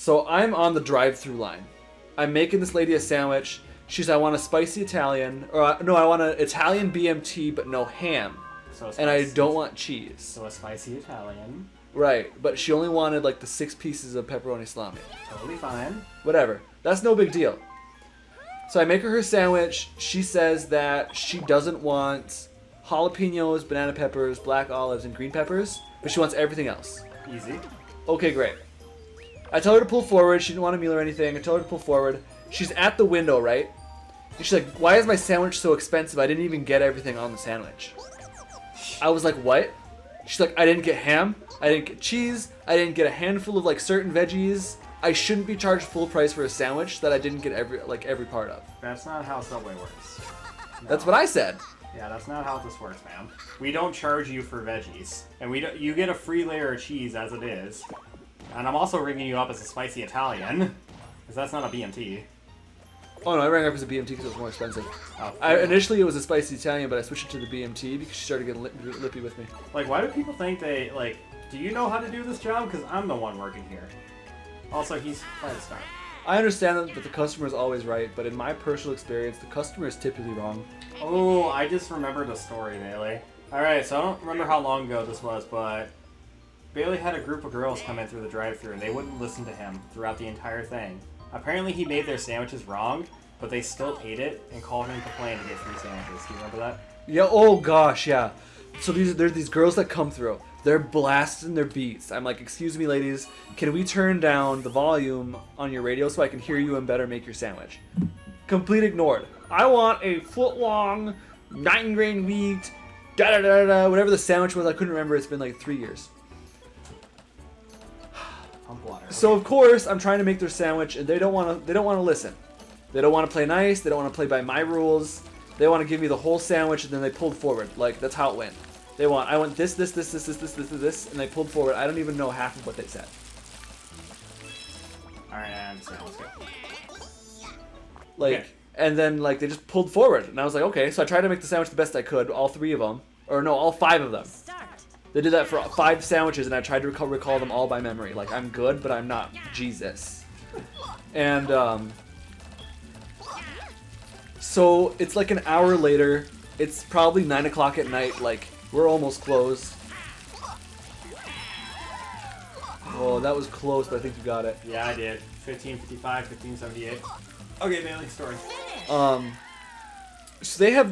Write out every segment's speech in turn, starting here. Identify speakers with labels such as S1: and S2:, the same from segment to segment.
S1: So I'm on the drive-through line. I'm making this lady a sandwich. She's, I want a spicy Italian, or no, I want an Italian BMT, but no ham. And I don't want cheese.
S2: So a spicy Italian.
S1: Right, but she only wanted like the 6 pieces of pepperoni salami.
S2: Totally fine.
S1: Whatever. That's no big deal. So I make her sandwich. She says that she doesn't want jalapenos, banana peppers, black olives, and green peppers, but she wants everything else.
S2: Easy.
S1: Okay, great. I tell her to pull forward. She didn't want a meal or anything. I tell her to pull forward. She's at the window, right? And she's like, why is my sandwich so expensive? I didn't even get everything on the sandwich. I was like, what? She's like, I didn't get ham. I didn't get cheese. I didn't get a handful of like certain veggies. I shouldn't be charged full price for a sandwich that I didn't get every part of.
S2: That's not how Subway works. No.
S1: That's what I said.
S2: Yeah, that's not how this works, man. We don't charge you for veggies, and you get a free layer of cheese as it is. And I'm also ringing you up as a spicy Italian, because that's not a BMT.
S1: Oh no, I rang up as a BMT because it was more expensive.
S2: Oh,
S1: Initially it was a spicy Italian, but I switched it to the BMT because she started getting lippy with me.
S2: Like, why do people think they, like, do you know how to do this job? Because I'm the one working here. Also, he's by the start.
S1: I understand that the customer is always right, but in my personal experience, the customer is typically wrong.
S2: Oh, I just remembered a story, Bailey. Alright, so I don't remember how long ago this was, but Bailey had a group of girls come in through the drive-thru and they wouldn't listen to him throughout the entire thing. Apparently he made their sandwiches wrong, but they still ate it and called him and complained to get free sandwiches. Do you remember that?
S1: Yeah, oh gosh, yeah. So there's these girls that come through. They're blasting their beats. I'm like, excuse me, ladies, can we turn down the volume on your radio so I can hear you and better make your sandwich? Complete ignored. I want a foot-long, 9-grain wheat, da-da-da-da, whatever the sandwich was. I couldn't remember. It's been like 3 years.
S2: Pump water.
S1: So of course, I'm trying to make their sandwich, and they don't want to listen. They don't want to play nice. They don't want to play by my rules. They want to give me the whole sandwich, and then they pulled forward. Like, that's how it went. I want this, and they pulled forward. I don't even know half of what they said.
S2: Alright, I understand. Let's go.
S1: Like,
S2: okay.
S1: And then, like, they just pulled forward. And I was like, okay. So I tried to make the sandwich the best I could, all 3 of them. Or no, all 5 of them. They did that for 5 sandwiches, and I tried to recall them all by memory. Like, I'm good, but I'm not Jesus. And, so it's like an hour later. It's probably 9 o'clock at night. Like, we're almost closed. Oh, that was close, but I think you got it.
S2: Yeah, I did. 1555, 1578. Okay, Bailey, story.
S1: So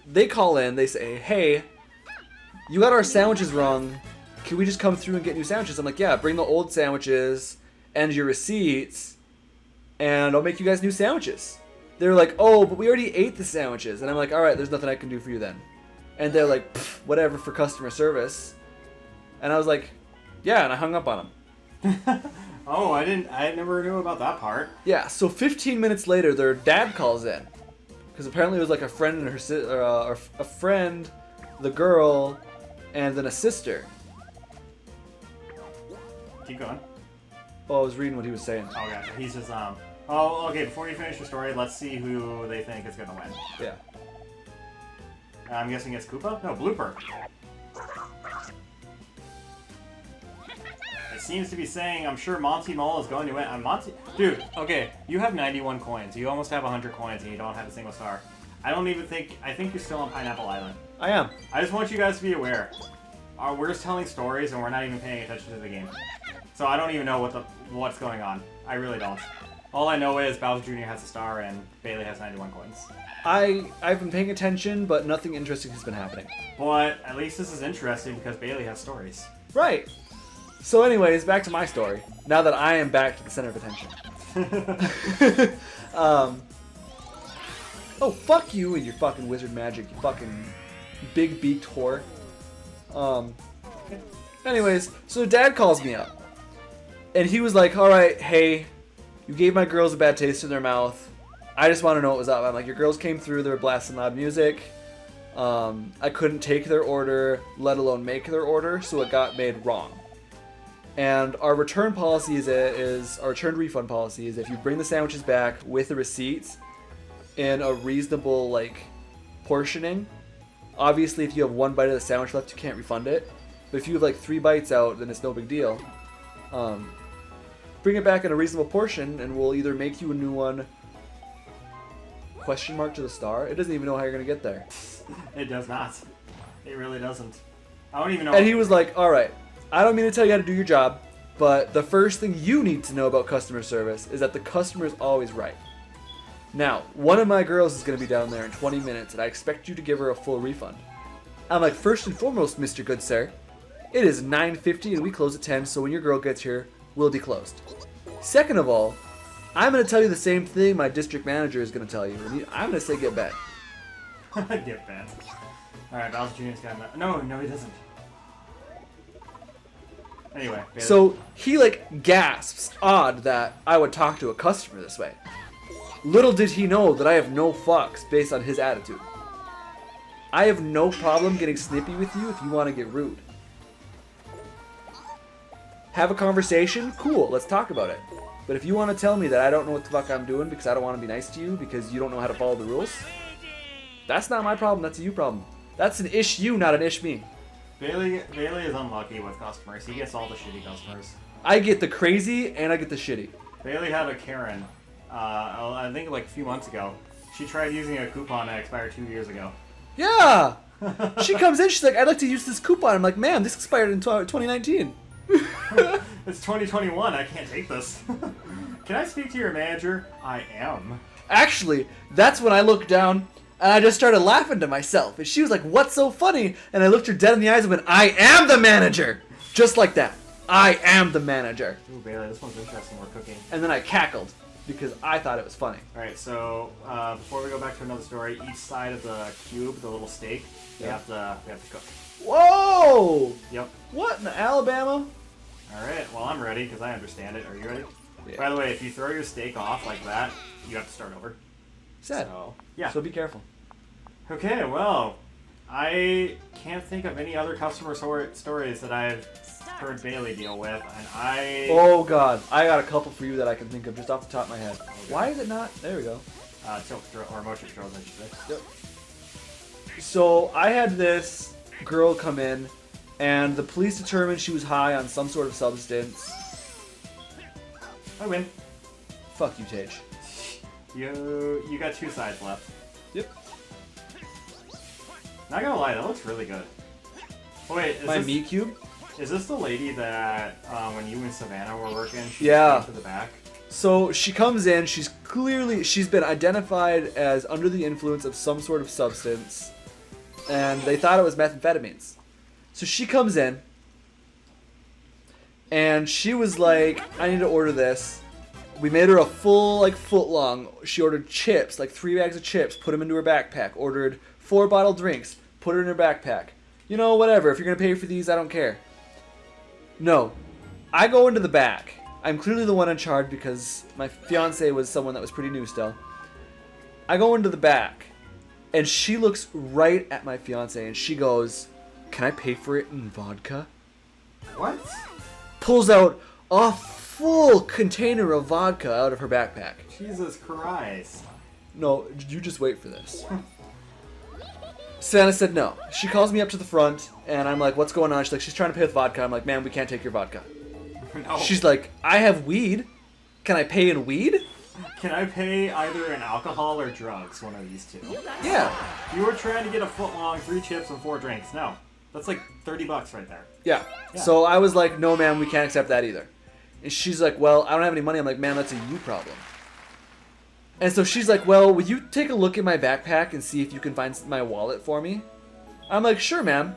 S1: they call in, they say, hey, you got our sandwiches wrong. Can we just come through and get new sandwiches? I'm like, yeah, bring the old sandwiches and your receipts, and I'll make you guys new sandwiches. They're like, oh, but we already ate the sandwiches. And I'm like, all right, there's nothing I can do for you then. And they're like, whatever for customer service. And I was like, yeah, and I hung up on them.
S2: Oh, I never knew about that part.
S1: Yeah, so 15 minutes later, their dad calls in. Because apparently it was like a friend and her a friend, the girl, and then a sister.
S2: Keep going.
S1: Oh, I was reading what he was saying.
S2: Oh, gotcha. He's just, Oh, okay, before you finish your story, let's see who they think is gonna win.
S1: Yeah.
S2: I'm guessing it's Koopa? No, Blooper. It seems to be saying, I'm sure Monty Mole is going to win. Monty... Dude, okay, you have 91 coins. You almost have 100 coins and you don't have a single star. I think you're still on Pineapple Island.
S1: I am.
S2: I just want you guys to be aware. We're just telling stories and we're not even paying attention to the game. So I don't even know what's going on. I really don't. All I know is Bowser Jr. has a star and Bailey has 91 coins.
S1: I've been paying attention, but nothing interesting has been happening.
S2: But at least this is interesting because Bailey has stories.
S1: Right. So anyways, back to my story. Now that I am back to the center of attention. Oh, fuck you and your fucking wizard magic, you fucking big beaked whore. Anyways, so dad calls me up. And he was like, alright, hey, you gave my girls a bad taste in their mouth. I just want to know what was up. I'm like, your girls came through, they were blasting loud music. I couldn't take their order, let alone make their order, so it got made wrong. And our return policy our return refund policy is if you bring the sandwiches back with the receipts in a reasonable, like, portioning. Obviously, if you have 1 bite of the sandwich left, you can't refund it. But if you have, like, 3 bites out, then it's no big deal. bring it back in a reasonable portion, and we'll either make you a new one. Question mark to the star? It doesn't even know how you're gonna get there.
S2: It does not. It really doesn't. I don't even know.
S1: And he was like, all right, I don't mean to tell you how to do your job, but the first thing you need to know about customer service is that the customer is always right. Now, one of my girls is going to be down there in 20 minutes, and I expect you to give her a full refund. I'm like, first and foremost, Mr. Good Sir, it is 9:50 and we close at 10, so when your girl gets here, we'll be closed. Second of all, I'm going to tell you the same thing my district manager is going to tell you. I'm going to say get back.
S2: Get back. Alright, Bowser Jr.'s got enough. No, he doesn't. Anyway. Bailey.
S1: So he like gasps, odd that I would talk to a customer this way. Little did he know that I have no fucks based on his attitude. I have no problem getting snippy with you if you want to get rude. Have a conversation? Cool, let's talk about it. But if you want to tell me that I don't know what the fuck I'm doing because I don't want to be nice to you because you don't know how to follow the rules, that's not my problem, that's a you problem. That's an ish you, not an ish me.
S2: Bailey is unlucky with customers. He gets all the shitty customers.
S1: I get the crazy and I get the shitty.
S2: Bailey had a Karen, I think like a few months ago. She tried using a coupon that expired 2 years ago.
S1: Yeah! She comes in, she's like, I'd like to use this coupon. I'm like, ma'am, this expired in 2019.
S2: It's 2021, I can't take this. Can I speak to your manager? I am.
S1: Actually, that's when I looked down and I just started laughing to myself. And she was like, what's so funny? And I looked her dead in the eyes and went, I am the manager! Just like that. I am the manager.
S2: Ooh, Bailey, this one's interesting. We're cooking.
S1: And then I cackled because I thought it was funny.
S2: Alright, so before we go back to another story, each side of the cube, the little steak, we have to cook.
S1: Whoa!
S2: Yep.
S1: What in Alabama?
S2: Alright, well I'm ready because I understand it. Are you ready?
S1: Yeah.
S2: By the way, if you throw your steak off like that, you have to start over.
S1: Sad.
S2: So, yeah.
S1: So be careful.
S2: Okay, well, I can't think of any other customer stories that I've heard Bailey deal with, and
S1: Oh god, I got a couple for you that I can think of just off the top of my head. Okay. Why is it not? There we go.
S2: Tilt control, or motion controls, I should say.
S1: Yep. So I had this girl come in, and the police determined she was high on some sort of substance.
S2: I win.
S1: Fuck you, Tage.
S2: You got two sides left.
S1: Yep.
S2: Not gonna lie, that looks really good. Oh, wait,
S1: My meat cube?
S2: Is this the lady that when you and Savannah were working, she
S1: Yeah.
S2: came to the back?
S1: So she comes in, she's been identified as under the influence of some sort of substance, and they thought it was methamphetamines. So she comes in, and she was like, I need to order this. We made her a full, like, foot long. She ordered chips, like 3 bags of chips, put them into her backpack. Ordered 4 bottled drinks, put her in her backpack. You know, whatever. If you're going to pay for these, I don't care. No. I go into the back. I'm clearly the one in charge because my fiance was someone that was pretty new still. I go into the back, and she looks right at my fiance, and she goes, can I pay for it in vodka?
S2: What?
S1: Pulls out a full container of vodka out of her backpack.
S2: Jesus Christ.
S1: No, you just wait for this. Savannah said no. She calls me up to the front, and I'm like, what's going on? She's like, she's trying to pay with vodka. I'm like, ma'am, we can't take your vodka.
S2: No.
S1: She's like, I have weed. Can I pay in weed?
S2: Can I pay either in alcohol or drugs? One of these two.
S1: Yeah.
S2: You were trying to get a foot long, 3 chips and 4 drinks. No. That's like $30 right there.
S1: Yeah. So I was like, no, ma'am, we can't accept that either. And she's like, well, I don't have any money. I'm like, ma'am, that's a you problem. And so she's like, well, will you take a look at my backpack and see if you can find my wallet for me? I'm like, sure, ma'am.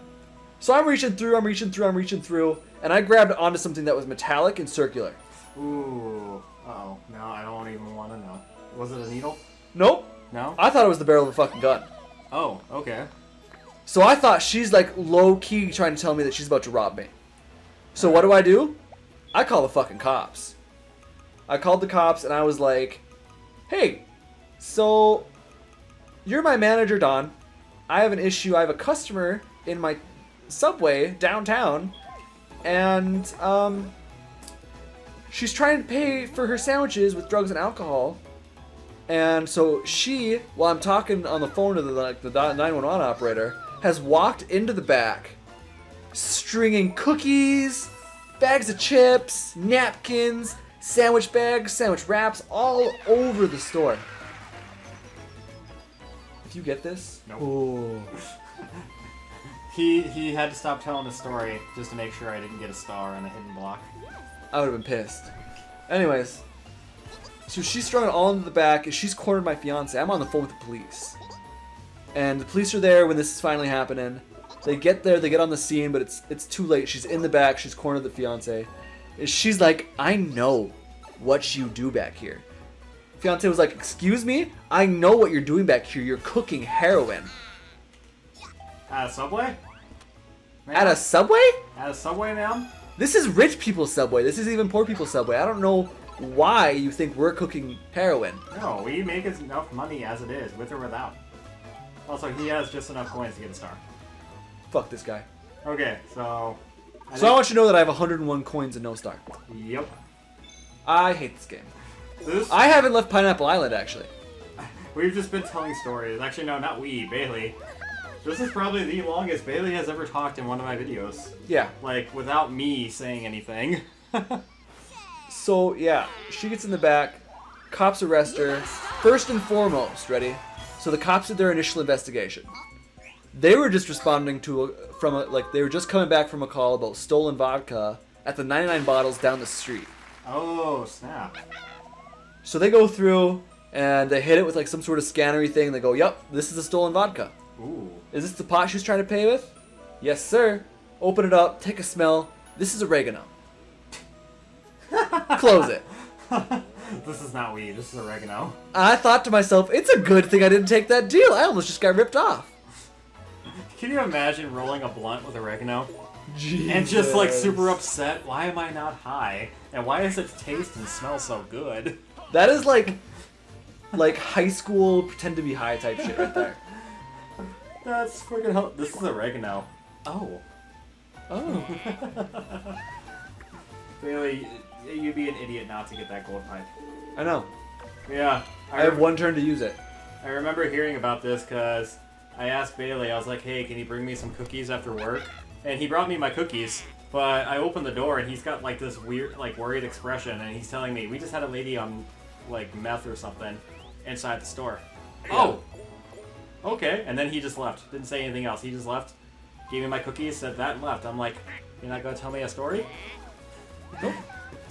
S1: So I'm reaching through, and I grabbed onto something that was metallic and circular.
S2: Ooh. Uh-oh. No, I don't even want to know. Was it a needle?
S1: Nope.
S2: No?
S1: I thought it was the barrel of a fucking gun.
S2: Oh, okay.
S1: So I thought she's like low-key trying to tell me that she's about to rob me. So what do? I call the fucking cops. I called the cops and I was like, hey, so you're my manager, Don. I have an issue. I have a customer in my subway downtown, and she's trying to pay for her sandwiches with drugs and alcohol. And so she, while I'm talking on the phone to the 911 operator, has walked into the back, stringing cookies, bags of chips, napkins, sandwich bags, sandwich wraps, all over the store. If you get this,
S2: Nope.
S1: oh.
S2: He had to stop telling the story just to make sure I didn't get a star on a hidden block.
S1: I would have been pissed. Anyways, so she's thrown it all into the back. She's cornered my fiance. I'm on the phone with the police. And the police are there when this is finally happening. They get there, they get on the scene, but it's too late. She's in the back, she's cornered the fiance. And she's like, I know what you do back here. Fiance was like, excuse me? I know what you're doing back here. You're cooking heroin.
S2: At a Subway? Ma'am?
S1: At a Subway?
S2: At a Subway, ma'am?
S1: This is rich people's Subway. This is even poor people's Subway. I don't know why you think we're cooking heroin.
S2: No, we make enough money as it is, with or without. Also, he has just enough coins to get a star.
S1: Fuck this guy.
S2: Okay, so...
S1: So I want you to know that I have 101 coins and no star.
S2: Yep.
S1: I hate this game.
S2: This...
S1: I haven't left Pineapple Island, actually.
S2: We've just been telling stories. Actually, no, not we, Bailey. This is probably the longest Bailey has ever talked in one of my videos.
S1: Yeah.
S2: Like, without me saying anything.
S1: So, yeah. She gets in the back. Cops arrest her. First and foremost, ready? So the cops did their initial investigation. They were just responding to they were just coming back from a call about stolen vodka at the 99 bottles down the street.
S2: Oh, snap.
S1: So they go through and they hit it with like some sort of scannery thing. They go, "Yup, this is a stolen vodka.
S2: Ooh.
S1: Is this the pot she was trying to pay with?" "Yes, sir." Open it up, take a smell. This is oregano. Close it.
S2: This is not weed, this is oregano.
S1: I thought to myself, it's a good thing I didn't take that deal. I almost just got ripped off.
S2: Can you imagine rolling a blunt with oregano?
S1: Jesus.
S2: And just like super upset, why am I not high? And why does it taste and smell so good?
S1: That is like high school pretend to be high type shit right there.
S2: That's freaking hell. This is oregano. Oh.
S1: Oh.
S2: Bailey, you'd be an idiot not to get that gold pipe.
S1: I know.
S2: Yeah.
S1: I have one turn to use it.
S2: I remember hearing about this because I asked Bailey, I was like, hey, can you bring me some cookies after work? And he brought me my cookies, but I opened the door and he's got like this weird, like worried expression and he's telling me, we just had a lady on like meth or something inside the store.
S1: Yeah.
S2: Oh! Okay. And then he just left. Didn't say anything else. He just left, gave me my cookies, said that and left. I'm like, you're not gonna tell me a story? Nope.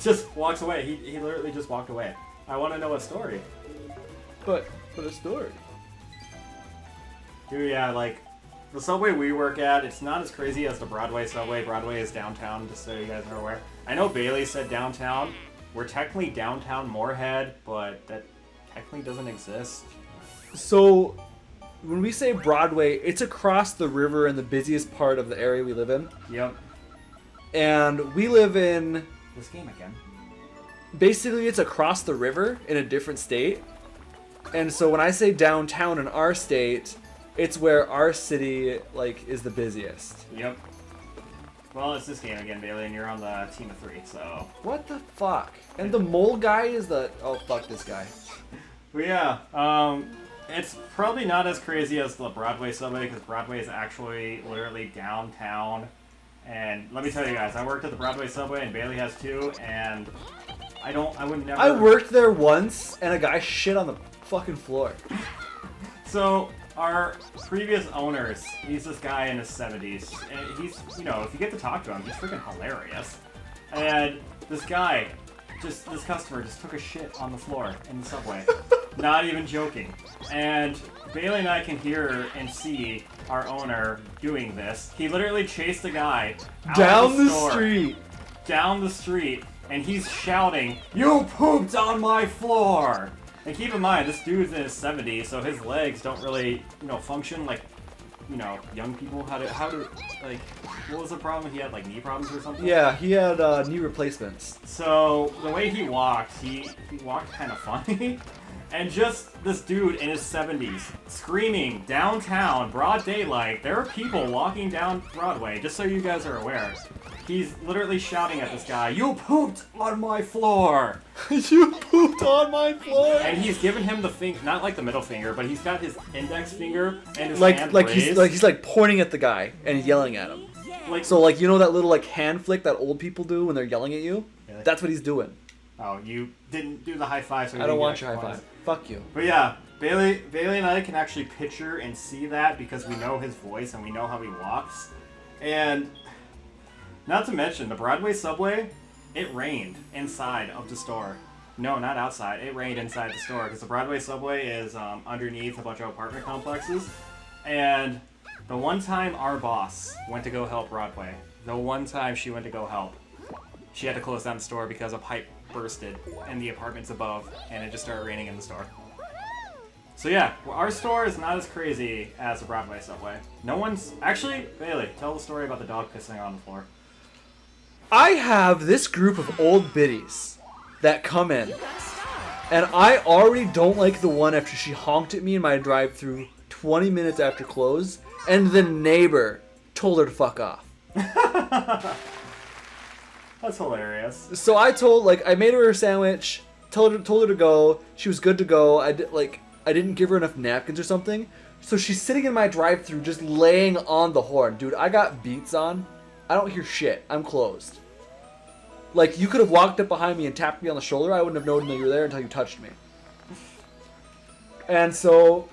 S2: Just walks away. He literally just walked away. I want to know a story.
S1: But a story.
S2: Dude, yeah, like, the subway we work at, it's not as crazy as the Broadway subway. Broadway is downtown, just so you guys are aware. I know Bailey said downtown. We're technically downtown Moorhead, but that technically doesn't exist.
S1: So, when we say Broadway, it's across the river in the busiest part of the area we live in.
S2: Yep.
S1: And we live in...
S2: This game again.
S1: Basically, it's across the river in a different state. And so when I say downtown in our state, it's where our city, like, is the busiest.
S2: Yep. Well, it's this game again, Bailey, and you're on the team of 3, so...
S1: What the fuck? And the mole guy is the... Oh, fuck this guy.
S2: But yeah, it's probably not as crazy as the Broadway subway, because Broadway is actually literally downtown. And let me tell you guys, I worked at the Broadway subway, and Bailey has too, and I would never...
S1: I worked there once, and a guy shit on the fucking floor.
S2: So, our previous owners, he's this guy in his 70s, and he's, you know, if you get to talk to him, he's freaking hilarious. And this guy, this customer just took a shit on the floor in the subway. Not even joking. And Bailey and I can hear and see our owner doing this. He literally chased a guy out
S1: Down
S2: of the
S1: the
S2: store,
S1: street.
S2: down the street, and he's shouting, "You pooped on my floor!" And keep in mind, this dude's in his 70s, so his legs don't really, you know, function like, you know, young people. How to, like, what was the problem? He had, like, knee problems or something?
S1: Yeah, he had knee replacements.
S2: So, the way he walked kind of funny. And just this dude in his 70s, screaming downtown, broad daylight. There are people walking down Broadway, just so you guys are aware. He's literally shouting at this guy, "You pooped on my floor!"
S1: You pooped on my floor!
S2: And he's giving him the finger, not like the middle finger, but he's got his index finger and his hand raised.
S1: he's pointing at the guy and yelling at him.
S2: Like,
S1: So like, you know that little like hand flick that old people do when they're yelling at you?
S2: Yeah.
S1: That's what he's doing.
S2: Oh, you didn't do the high five, so you
S1: I don't
S2: didn't
S1: want
S2: get
S1: your high
S2: extra
S1: five. Fuck you.
S2: But yeah, Bailey and I can actually picture and see that because we know his voice and we know how he walks. And not to mention, the Broadway subway, it rained inside of the store. No, not outside. It rained inside the store because the Broadway subway is underneath a bunch of apartment complexes. And the one time our boss went to go help Broadway, the one time she went to go help, she had to close down the store because a pipe bursted in the apartments above and it just started raining in the store. So yeah, our store is not as crazy as the Broadway subway. No one's... Actually, Bailey, tell the story about the dog pissing on the floor.
S1: I have this group of old biddies that come in, and I already don't like the one after she honked at me in my drive-thru 20 minutes after close, and the neighbor told her to fuck off.
S2: That's hilarious.
S1: So I I made her a sandwich, told her to go. She was good to go. I didn't give her enough napkins or something. So she's sitting in my drive-thru just laying on the horn. Dude, I got beats on. I don't hear shit. I'm closed. Like, you could have walked up behind me and tapped me on the shoulder. I wouldn't have known that you were there until you touched me. And so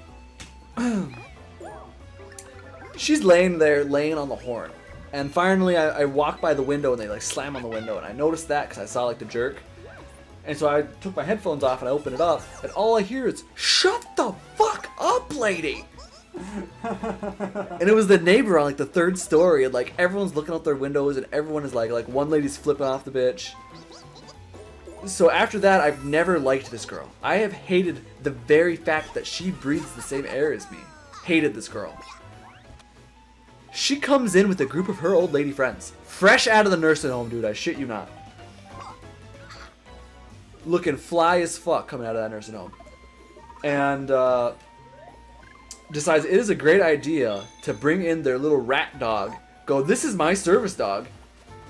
S1: she's laying on the horn. And finally, I walk by the window and they like slam on the window. And I noticed that because I saw like the jerk. And so I took my headphones off and I opened it up. And all I hear is, "Shut the fuck up, lady!" And it was the neighbor on like the third story. And like everyone's looking out their windows and everyone is like one lady's flipping off the bitch. So after that, I've never liked this girl. I have hated the very fact that she breathes the same air as me. Hated this girl. She comes in with a group of her old lady friends. Fresh out of the nursing home, dude. I shit you not. Looking fly as fuck coming out of that nursing home. And decides it is a great idea to bring in their little rat dog. Go, "This is my service dog."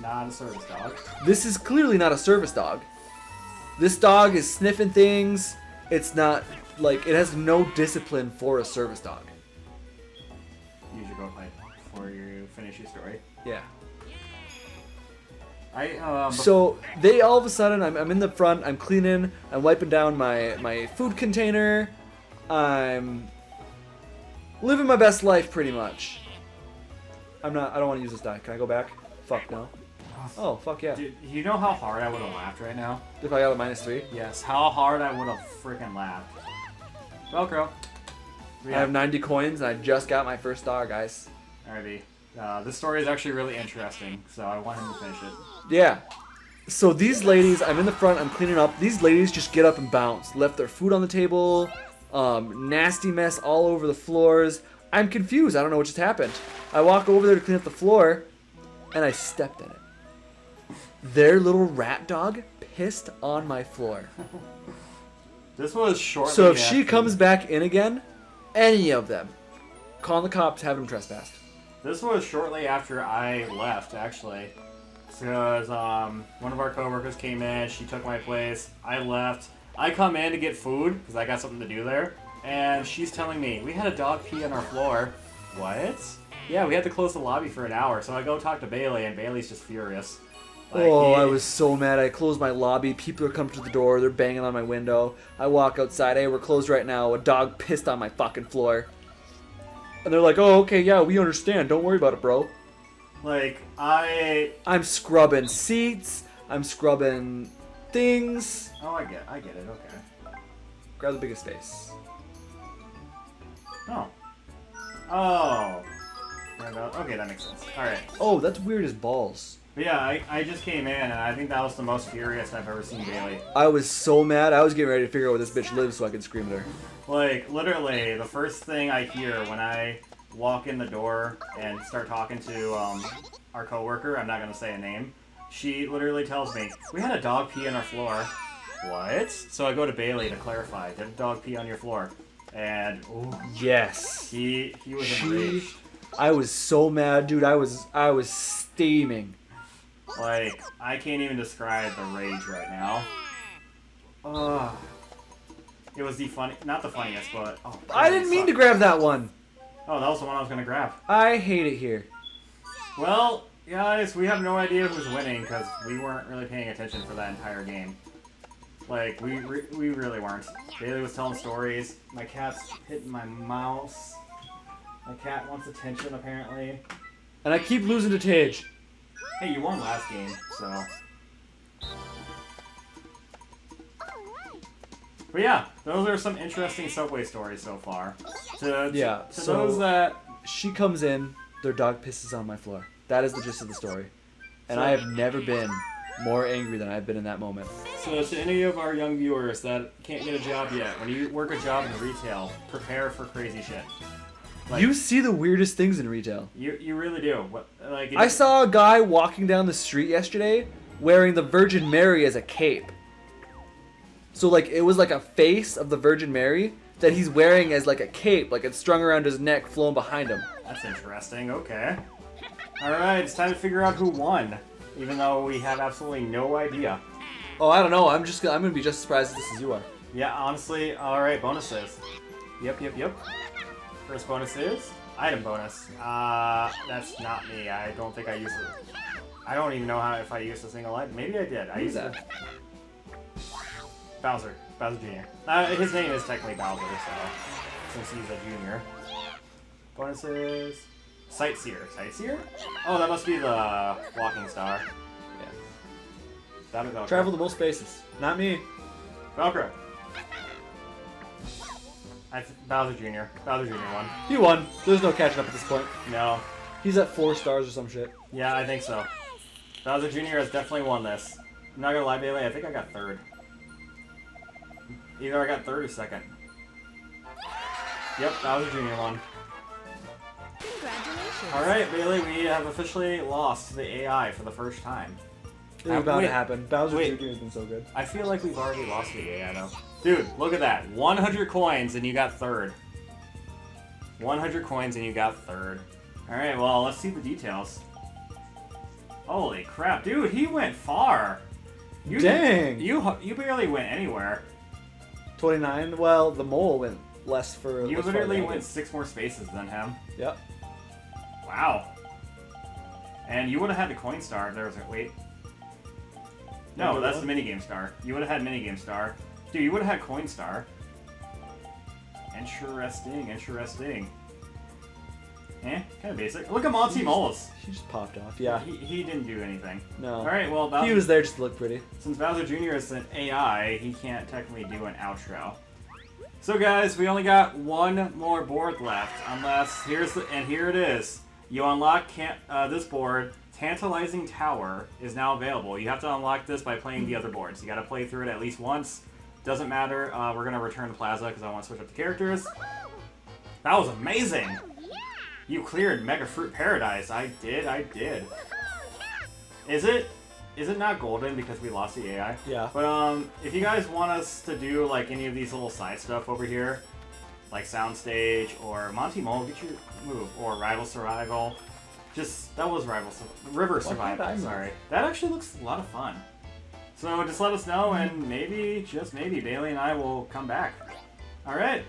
S2: Not a service dog.
S1: This is clearly not a service dog. This dog is sniffing things. It's not, like, it has no discipline for a service dog.
S2: Use your go pipe before you finish your story.
S1: Yeah.
S2: I
S1: So, they all of a sudden, I'm in the front, I'm cleaning, I'm wiping down my food container. I'm living my best life, pretty much. I don't want to use this die. Can I go back? Fuck, no. Oh, fuck yeah.
S2: Dude, you know how hard I would have laughed right now?
S1: If I got a -3?
S2: Yes, how hard I would have freaking laughed. Velcro.
S1: I have 90 coins, and I just got my first star, guys.
S2: Alrighty. This story is actually really interesting, so I want him to finish it.
S1: Yeah. So these ladies, I'm in the front, I'm cleaning up. These ladies just get up and bounce. Left their food on the table. Nasty mess all over the floors. I'm confused. I don't know what just happened. I walk over there to clean up the floor, and I stepped in it. Their little rat dog pissed on my floor.
S2: This was shortly
S1: So if she
S2: after-
S1: comes back in again, any of them, call the cops, have them trespassed.
S2: This was shortly after I left, actually. Because one of our coworkers came in, she took my place, I left. I come in to get food, because I got something to do there, and she's telling me, "We had a dog pee on our floor." What? Yeah, we had to close the lobby for an hour, so I go talk to Bailey, and Bailey's just furious.
S1: I was so mad. I closed my lobby. People are coming to the door. They're banging on my window. I walk outside. "Hey, we're closed right now. A dog pissed on my fucking floor." And they're like, "Oh, okay, yeah, we understand. Don't worry about it, bro." I'm scrubbing seats. I'm scrubbing things.
S2: Oh, I get it, okay.
S1: Grab the biggest face.
S2: Oh. Oh. Okay, that makes sense. Alright.
S1: Oh, that's weird as balls.
S2: But yeah, I just came in, and I think that was the most furious I've ever seen Bailey.
S1: I was so mad. I was getting ready to figure out where this bitch lives so I could scream at her.
S2: Like, literally, the first thing I hear when I walk in the door and start talking to our coworker, I'm not going to say a name, she literally tells me, "We had a dog pee on our floor." What? So I go to Bailey to clarify, "Did a dog pee on your floor?" And
S1: yes,
S2: he was enraged.
S1: I was so mad, dude. I was steaming.
S2: Like, I can't even describe the rage right now. It was not the funniest, but
S1: I didn't mean to grab that one.
S2: Oh, that was the one I was gonna grab.
S1: I hate it here.
S2: Well, guys, we have no idea who's winning because we weren't really paying attention for that entire game. Like, we really weren't. Bailey was telling stories. My cat's hitting my mouse. My cat wants attention, apparently.
S1: And I keep losing to Tage.
S2: Hey, you won last game, so... But yeah, those are some interesting Subway stories so far. To those that...
S1: She comes in, their dog pisses on my floor. That is the gist of the story. And I have never been more angry than I've been in that moment.
S2: So to any of our young viewers that can't get a job yet, when you work a job in retail, prepare for crazy shit. Like,
S1: you see the weirdest things in retail.
S2: You really do.
S1: I saw a guy walking down the street yesterday wearing the Virgin Mary as a cape. So like it was like a face of the Virgin Mary that he's wearing as like a cape, like it's strung around his neck, flowing behind him.
S2: That's interesting. Okay. All right, it's time to figure out who won, even though we have absolutely no idea.
S1: Oh, I don't know. I'm gonna be just as surprised as this as you are.
S2: Yeah, honestly. All right, bonuses. Yep. First bonus is item bonus. That's not me. I don't think I used it. I don't even know if I used a single item. Maybe I did. I used it. Bowser Jr. His name is technically Bowser, so since he's a junior. Bonuses. Sightseer. Oh, that must be the walking star. Yeah.
S1: Travel the most spaces. Not me.
S2: Velcro. Bowser Jr. won.
S1: He won. There's no catching up at this point.
S2: No.
S1: He's at 4 stars or some shit.
S2: Yeah, I think so. Bowser Jr. has definitely won this. I'm not gonna lie, Bailey, I think I got third. Either I got third or second. Yep, Bowser Jr. won.
S3: Congratulations.
S2: Alright, Bailey, we have officially lost to the AI for the first time.
S1: It was bound to happen. Bowser
S2: wait.
S1: Jr. has been so good.
S2: I feel like we've already lost the AI, though. Dude, look at that. 100 coins and you got third. 100 coins and you got third. Alright, well, let's see the details. Holy crap, dude, he went far.
S1: Dang!
S2: You barely went anywhere.
S1: 29? Well, the mole went less for...
S2: You literally went 6 more spaces than him.
S1: Yep.
S2: Wow. And you would have had the coin star if there was a... Wait. No, that's the minigame star. You would have had minigame star. Dude, you would have had coin star. Interesting. Kind of basic. Look at Monty Moles.
S1: He just popped off, yeah.
S2: He didn't do anything.
S1: No.
S2: Alright, well, Bowser,
S1: he was there just to look pretty.
S2: Since Bowser Jr. is an AI, he can't technically do an outro. So guys, we only got one more board left, unless, here it is. You unlock this board, Tantalizing Tower is now available. You have to unlock this by playing the other boards. You gotta play through it at least once. Doesn't matter, we're gonna return to Plaza because I want to switch up the characters. That was amazing! You cleared Megafruit Paradise. I did. Is it not golden because we lost the AI?
S1: Yeah.
S2: But if you guys want us to do like any of these little side stuff over here, like Soundstage or Monty Mole, get your move, or Rival Survival. River Survival. Sorry, that actually looks a lot of fun. So just let us know, and maybe, just maybe, Bailey and I will come back. All right.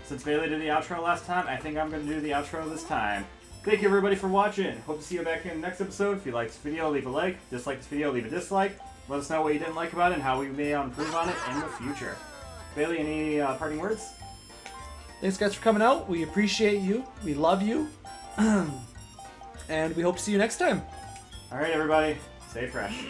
S2: Since Bailey did the outro last time, I think I'm going to do the outro this time. Thank you everybody for watching. Hope to see you back here in the next episode. If you liked this video, leave a like. Dislike this video, leave a dislike. Let us know what you didn't like about it and how we may improve on it in the future. Bailey, any parting words?
S1: Thanks guys for coming out. We appreciate you. We love you. And we hope to see you next time.
S2: Alright everybody, stay fresh.